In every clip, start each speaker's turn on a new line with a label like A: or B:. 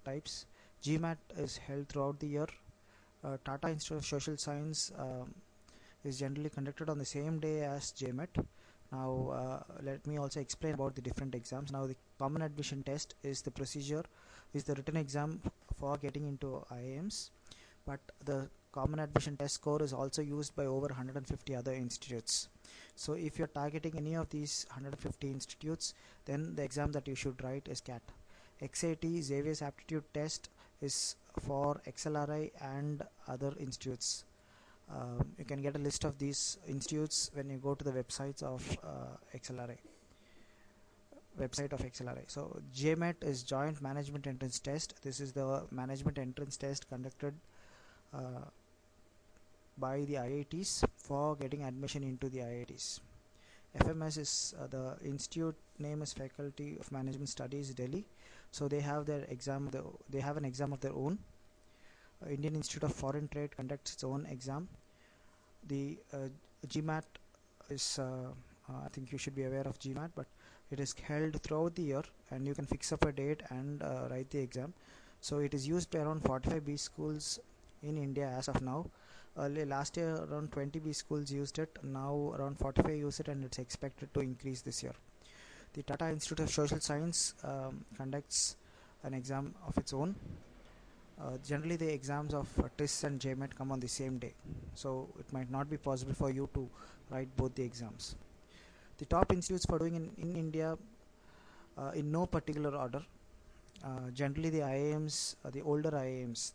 A: types. GMAT is held throughout the year. Tata Institute of Social Science is generally conducted on the same day as JMAT. Now let me also explain about the different exams. Now the common admission test is the procedure, is the written exam for getting into IIMs, but the common admission test score is also used by over 150 other institutes. So if you're targeting any of these 150 institutes, then the exam that you should write is CAT. XAT, Xavier's aptitude test, is for XLRI and other institutes. You can get a list of these institutes when you go to the websites of XLRI. So JMAT is Joint Management Entrance Test. This is the management entrance test conducted by the IITs for getting admission into the IITs. FMS is the institute name is Faculty of Management Studies, Delhi. So they have their exam. They have an exam of their own. Indian Institute of Foreign Trade conducts its own exam. The GMAT is I think you should be aware of GMAT, but it is held throughout the year, and you can fix up a date and write the exam. So it is used by around 45 B schools in India as of now. Last year around 20 B schools used it. Now around 45 use it, and it's expected to increase this year. The Tata Institute of Social Science conducts an exam of its own. Generally the exams of TIS and JMAT come on the same day, so it might not be possible for you to write both the exams. The top institutes for doing in India, in no particular order. Generally the IIMs, the older IIMs,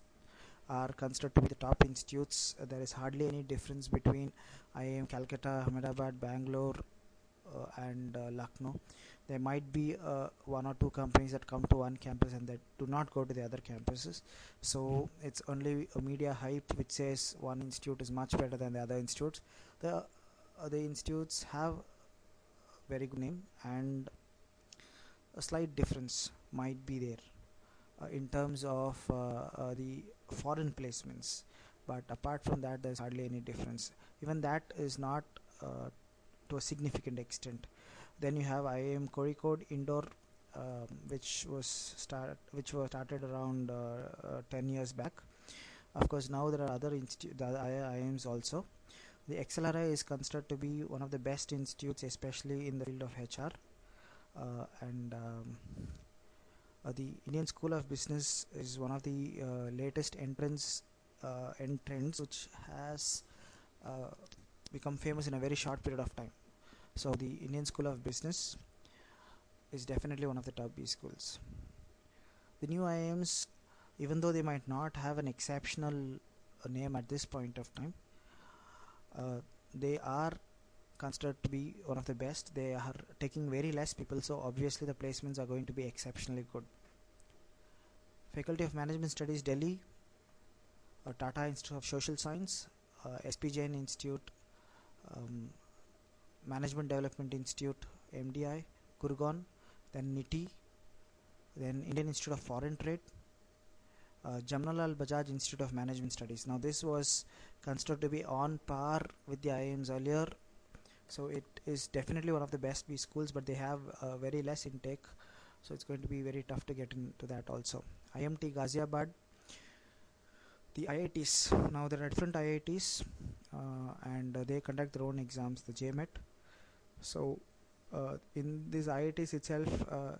A: are considered to be the top institutes. There is hardly any difference between IIM Calcutta, Ahmedabad, Bangalore and Lucknow. There might be one or two companies that come to one campus and that do not go to the other campuses. So it's only a media hype which says one institute is much better than the other institutes. The institutes have very good name, and a slight difference might be there in terms of the foreign placements, but apart from that there's hardly any difference. Even that is not to a significant extent. Then you have IIM Kozhikode Indore, which was started around 10 years back. Of course, now there are other IIMs also. The XLRI is considered to be one of the best institutes, especially in the field of HR. The Indian School of Business is one of the latest entrants which has become famous in a very short period of time. So the Indian School of Business is definitely one of the top B schools. The new IIMs, even though they might not have an exceptional name at this point of time, they are considered to be one of the best. They are taking very less people, so obviously the placements are going to be exceptionally good. Faculty of Management Studies, Delhi, Tata Institute of Social Science, SP Jain Institute, Management Development Institute, MDI, Gurgaon, then NITI, then Indian Institute of Foreign Trade, Jamnalal Bajaj Institute of Management Studies. Now this was considered to be on par with the IIMs earlier, so it is definitely one of the best B schools, but they have very less intake, so it's going to be very tough to get into that also. IMT Ghaziabad. The IITs, now there are different IITs and they conduct their own exams, the JMAT. So in these IITs itself,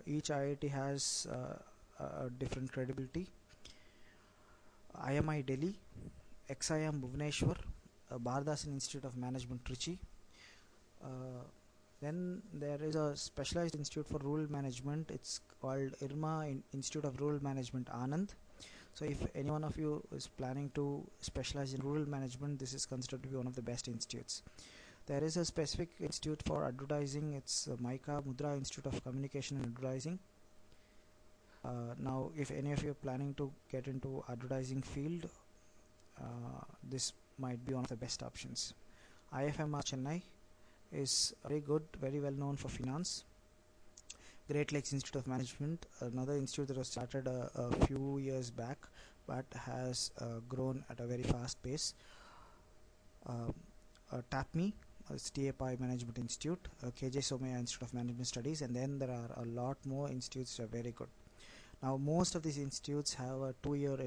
A: each IIT has a different credibility. IMI Delhi, XIM Bhubaneswar, Bharadasan Institute of Management Trichy. Then there is a specialized institute for rural management. It's called IRMA Institute of Rural Management, Anand. So if any one of you is planning to specialize in rural management, this is considered to be one of the best institutes. There is a specific institute for advertising. It's MICA, Mudra Institute of Communication and Advertising. Now if any of you are planning to get into advertising field, this might be one of the best options. IFMR Chennai is very good, very well known for finance. Great Lakes Institute of Management, another institute that was started a few years back but has grown at a very fast pace. TAPMI, it's TAPI Management Institute, KJ Somaya Institute of Management Studies, and then there are a lot more institutes that are very good. Now most of these institutes have a 2-year